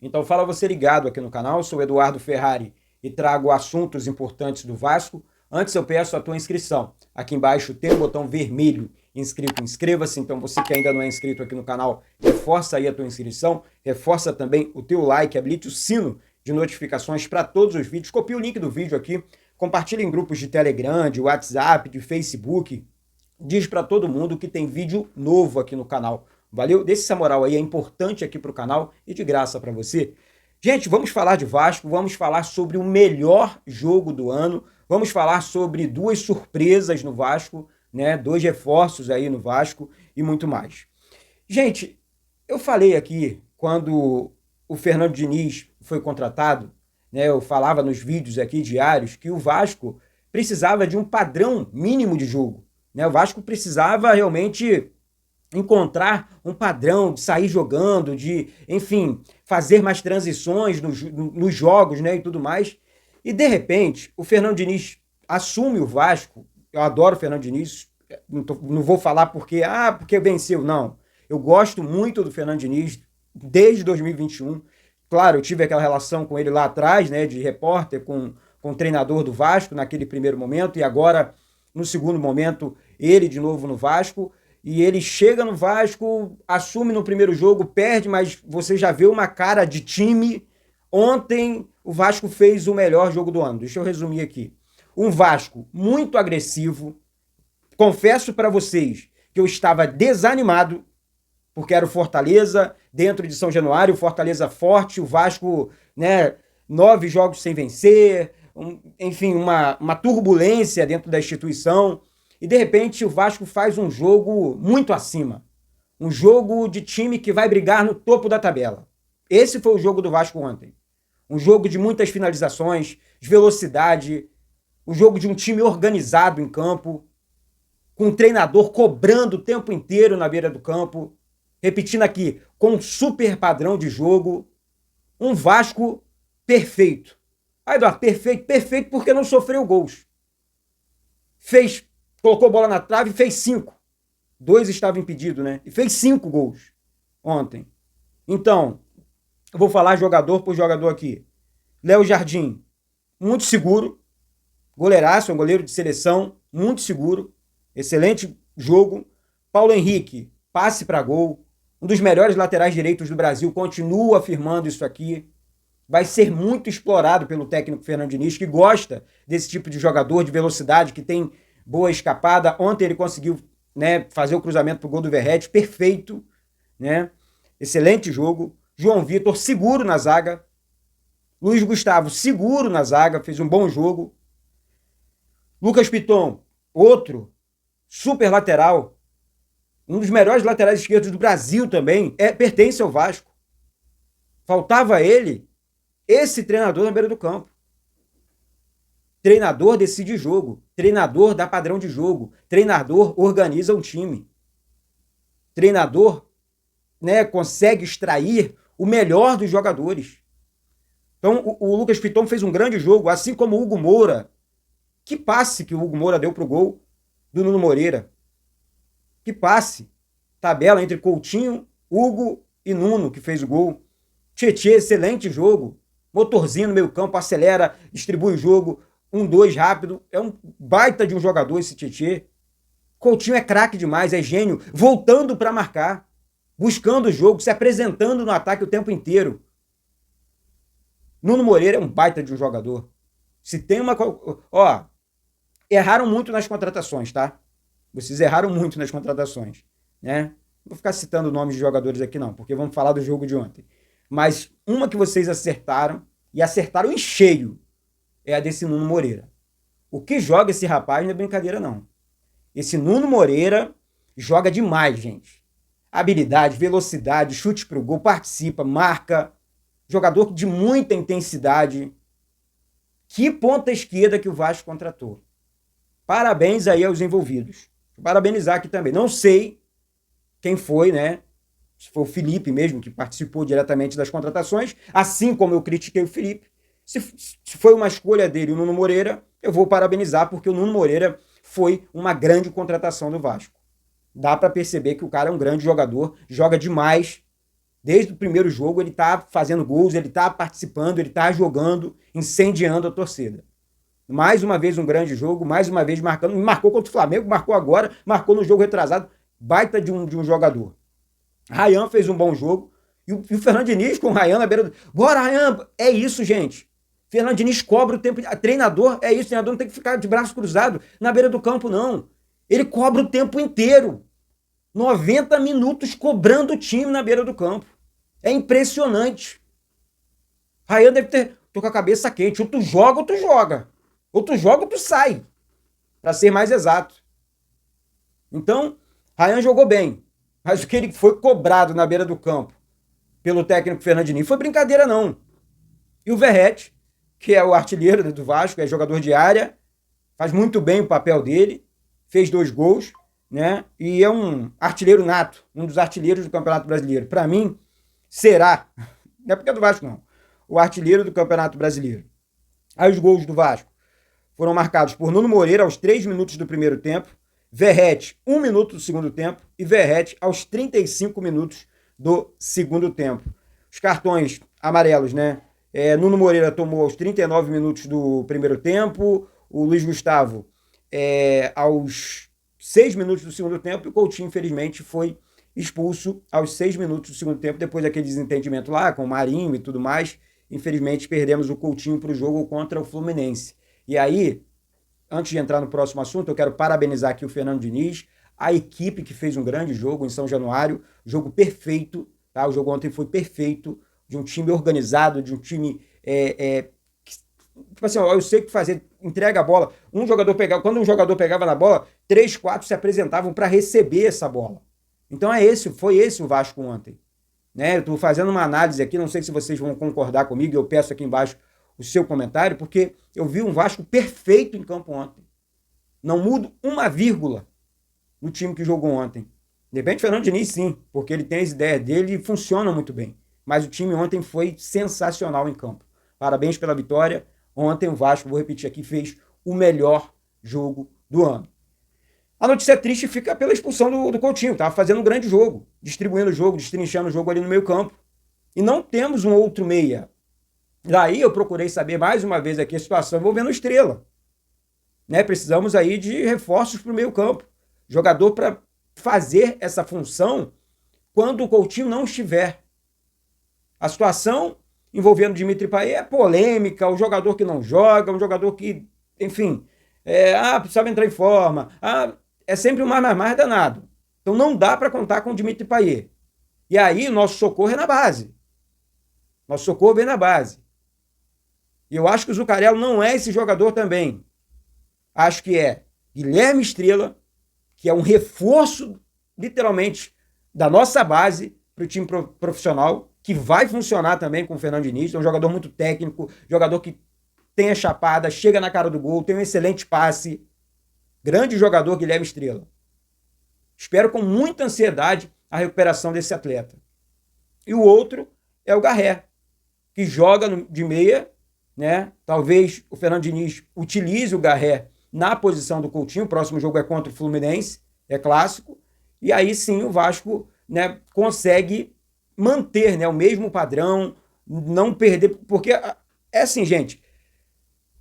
Então fala você ligado aqui no canal, eu sou o Eduardo Ferrari e trago assuntos importantes do Vasco. Antes eu peço a tua inscrição. Aqui embaixo tem o botão vermelho inscrito, inscreva-se. Então você que ainda não é inscrito aqui no canal, reforça aí a tua inscrição, reforça também o teu like, habilite o sino de notificações para todos os vídeos. Copie o link do vídeo aqui, compartilhe em grupos de Telegram, de WhatsApp, de Facebook. Diz para todo mundo que tem vídeo novo aqui no canal. Valeu? Deixa essa moral aí, é importante aqui pro canal e de graça para você. Gente, vamos falar de Vasco, vamos falar sobre o melhor jogo do ano, vamos falar sobre duas surpresas no Vasco, né? Dois reforços aí no Vasco e muito mais. Gente, eu falei aqui quando o Fernando Diniz foi contratado, né? Eu falava nos vídeos aqui diários que o Vasco precisava de um padrão mínimo de jogo, né? O Vasco precisava realmente encontrar um padrão de sair jogando, de, enfim, fazer mais transições nos jogos, né, e tudo mais. E, de repente, o Fernando Diniz assume o Vasco. Eu adoro o Fernando Diniz, não vou falar porque venceu, não. Eu gosto muito do Fernando Diniz desde 2021. Claro, eu tive aquela relação com ele lá atrás, né, de repórter com o treinador do Vasco naquele primeiro momento, e agora, no segundo momento, ele de novo no Vasco. E ele chega no Vasco, assume no primeiro jogo, perde, mas você já vê uma cara de time. Ontem o Vasco fez o melhor jogo do ano. Deixa eu resumir aqui. Um Vasco muito agressivo. Confesso para vocês que eu estava desanimado, porque era o Fortaleza dentro de São Januário, o Fortaleza forte, o Vasco, né, 9 jogos sem vencer, enfim, uma turbulência dentro da instituição. E, de repente, o Vasco faz um jogo muito acima. Um jogo de time que vai brigar no topo da tabela. Esse foi o jogo do Vasco ontem. Um jogo de muitas finalizações, de velocidade, um jogo de um time organizado em campo, com um treinador cobrando o tempo inteiro na beira do campo. Repetindo aqui, com um super padrão de jogo. Um Vasco perfeito. Aí, Eduardo, perfeito porque não sofreu gols. Colocou bola na trave e fez 5. 2 estavam impedidos, né? E fez 5 gols ontem. Então, eu vou falar jogador por jogador aqui. Léo Jardim, muito seguro. Goleiraço, é um goleiro de seleção, muito seguro. Excelente jogo. Paulo Henrique, passe para gol. Um dos melhores laterais direitos do Brasil, continua afirmando isso aqui. Vai ser muito explorado pelo técnico Fernando Diniz, que gosta desse tipo de jogador de velocidade, que tem boa escapada. Ontem ele conseguiu, né, fazer o cruzamento pro gol do Verratti, perfeito, né? Excelente jogo. João Vitor, seguro na zaga. Luiz Gustavo, seguro na zaga, fez um bom jogo. Lucas Piton, outro, super lateral. Um dos melhores laterais esquerdos do Brasil também. Pertence ao Vasco. Faltava ele, esse treinador na beira do campo. Treinador decide jogo. Treinador dá padrão de jogo. Treinador organiza um time. Treinador, né, consegue extrair o melhor dos jogadores. Então, o Lucas Piton fez um grande jogo, assim como o Hugo Moura. Que passe que o Hugo Moura deu pro gol do Nuno Moreira. Que passe. Tabela entre Coutinho, Hugo e Nuno, que fez o gol. Tietê, excelente jogo. Motorzinho no meio campo, acelera, distribui o jogo. 1-2 rápido. É um baita de um jogador esse Tietê. Coutinho é craque demais, é gênio. Voltando para marcar. Buscando o jogo, se apresentando no ataque o tempo inteiro. Nuno Moreira é um baita de um jogador. Se tem uma... Ó, erraram muito nas contratações, tá? Vocês erraram muito nas contratações, né? Não vou ficar citando nomes de jogadores aqui não, porque vamos falar do jogo de ontem. Mas uma que vocês acertaram, e acertaram em cheio, é a desse Nuno Moreira. O que joga esse rapaz não é brincadeira, não. Esse Nuno Moreira joga demais, gente. Habilidade, velocidade, chute pro gol, participa, marca. Jogador de muita intensidade. Que ponta esquerda que o Vasco contratou. Parabéns aí aos envolvidos. Vou parabenizar aqui também. Não sei quem foi, né? Se foi o Felipe mesmo, que participou diretamente das contratações, assim como eu critiquei o Felipe. Se foi uma escolha dele, o Nuno Moreira, eu vou parabenizar, porque o Nuno Moreira foi uma grande contratação do Vasco. Dá para perceber que o cara é um grande jogador, joga demais Desde o primeiro jogo ele tá fazendo gols, ele tá participando, ele tá jogando, incendiando a torcida. Mais uma vez um grande jogo, mais uma vez marcando, marcou contra o Flamengo, marcou agora, marcou no jogo retrasado, baita de um jogador. Ryan fez um bom jogo, e o Fernando Diniz com o Ryan na beira do... Bora, Ryan! É isso, gente. Fernando Diniz cobra o tempo... Treinador, é isso, treinador não tem que ficar de braço cruzado na beira do campo, não. Ele cobra o tempo inteiro. 90 minutos cobrando o time na beira do campo. É impressionante. Ryan deve ter... Tô com a cabeça quente. Ou tu joga ou tu joga. Ou tu joga ou tu sai. Para ser mais exato. Então, Ryan jogou bem. Mas o que ele foi cobrado na beira do campo pelo técnico Fernando Diniz foi brincadeira, não. E o Verratti, que é o artilheiro do Vasco, é jogador de área, faz muito bem o papel dele, fez 2 gols, né? E é um artilheiro nato, um dos artilheiros do Campeonato Brasileiro. Para mim, será, não é porque é do Vasco, não, o artilheiro do Campeonato Brasileiro. Aí os gols do Vasco foram marcados por Nuno Moreira aos 3 minutos do primeiro tempo, Verratti 1 minuto do segundo tempo e Verratti aos 35 minutos do segundo tempo. Os cartões amarelos, né? Nuno Moreira tomou aos 39 minutos do primeiro tempo, o Luiz Gustavo aos 6 minutos do segundo tempo e o Coutinho, infelizmente, foi expulso aos 6 minutos do segundo tempo, depois daquele desentendimento lá com o Marinho e tudo mais. Infelizmente, perdemos o Coutinho para o jogo contra o Fluminense. E aí, antes de entrar no próximo assunto, eu quero parabenizar aqui o Fernando Diniz, a equipe que fez um grande jogo em São Januário, jogo perfeito, tá? O jogo ontem foi perfeito, de um time organizado, de um time tipo assim, ó, eu sei o que fazer, entrega a bola. Quando um jogador pegava na bola, 3, 4 se apresentavam para receber essa bola. Então foi esse o Vasco ontem. Né? Eu estou fazendo uma análise aqui, não sei se vocês vão concordar comigo, eu peço aqui embaixo o seu comentário, porque eu vi um Vasco perfeito em campo ontem. Não mudo uma vírgula no time que jogou ontem. De repente, o Fernando Diniz, sim, porque ele tem as ideias dele e funciona muito bem. Mas o time ontem foi sensacional em campo. Parabéns pela vitória. Ontem o Vasco, vou repetir aqui, fez o melhor jogo do ano. A notícia triste fica pela expulsão do Coutinho. Estava fazendo um grande jogo, distribuindo o jogo, destrinchando o jogo ali no meio campo. E não temos um outro meia. Daí eu procurei saber mais uma vez aqui a situação envolvendo o Estrela. Né? Precisamos aí de reforços para o meio campo. Jogador para fazer essa função quando o Coutinho não estiver. A situação envolvendo Dimitri Payet é polêmica, o jogador que não joga, um jogador que, enfim, precisava entrar em forma, é sempre um mais danado. Então não dá para contar com o Dimitri Payet. E aí o nosso socorro é na base. Nosso socorro vem na base. E eu acho que o Zuccarello não é esse jogador também. Acho que é Guilherme Estrela, que é um reforço, literalmente, da nossa base para o time profissional, que vai funcionar também com o Fernando Diniz. É um jogador muito técnico, jogador que tem a chapada, chega na cara do gol, tem um excelente passe. Grande jogador, Guilherme Estrela. Espero com muita ansiedade a recuperação desse atleta. E o outro é o Garré, que joga de meia, né? Talvez o Fernando Diniz utilize o Garré na posição do Coutinho. O próximo jogo é contra o Fluminense, é clássico. E aí sim o Vasco, né, consegue manter, né, o mesmo padrão, não perder. Porque é assim, gente.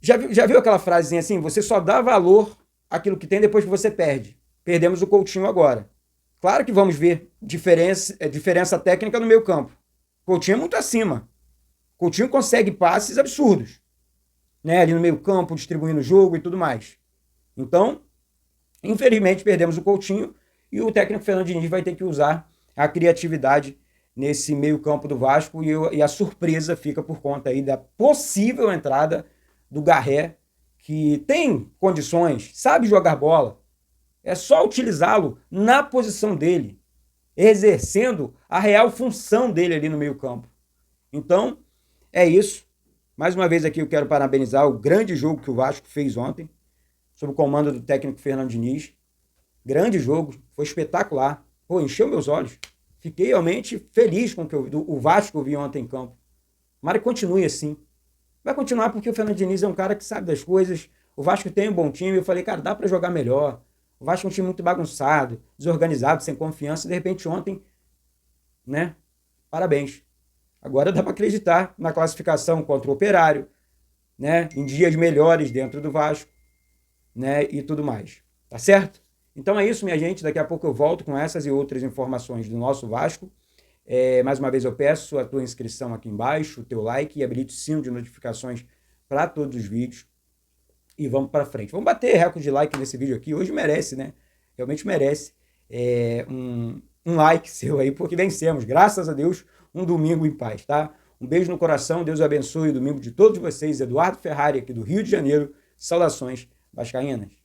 Já viu aquela frasezinha assim? Você só dá valor àquilo que tem depois que você perde. Perdemos o Coutinho agora. Claro que vamos ver diferença técnica no meio campo. Coutinho é muito acima. Coutinho consegue passes absurdos, né? Ali no meio campo, distribuindo o jogo e tudo mais. Então, infelizmente, perdemos o Coutinho e o técnico Fernando Diniz vai ter que usar a criatividade nesse meio campo do Vasco e a surpresa fica por conta aí da possível entrada do Garré, que tem condições, sabe jogar bola. É só utilizá-lo na posição dele, exercendo a real função dele ali no meio campo. Então, é isso. Mais uma vez aqui eu quero parabenizar o grande jogo que o Vasco fez ontem, sob o comando do técnico Fernando Diniz. Grande jogo, foi espetacular. Pô, encheu meus olhos. Fiquei realmente feliz com o Vasco que eu vi ontem em campo. Mas continue assim. Vai continuar porque o Fernando Diniz é um cara que sabe das coisas. O Vasco tem um bom time. Eu falei, cara, dá para jogar melhor. O Vasco é um time muito bagunçado, desorganizado, sem confiança. De repente ontem, né, Parabéns. Agora dá para acreditar na classificação contra o Operário, né? Em dias melhores dentro do Vasco, né? E tudo mais. Tá certo? Então é isso, minha gente. Daqui a pouco eu volto com essas e outras informações do nosso Vasco. Mais uma vez eu peço a tua inscrição aqui embaixo, o teu like e habilite o sino de notificações para todos os vídeos. E vamos para frente. Vamos bater recorde de like nesse vídeo aqui. Hoje merece, né? Realmente merece um like seu aí, porque vencemos, graças a Deus, um domingo em paz, tá? Um beijo no coração, Deus abençoe o domingo de todos vocês. Eduardo Ferrari, aqui do Rio de Janeiro. Saudações vascaínas.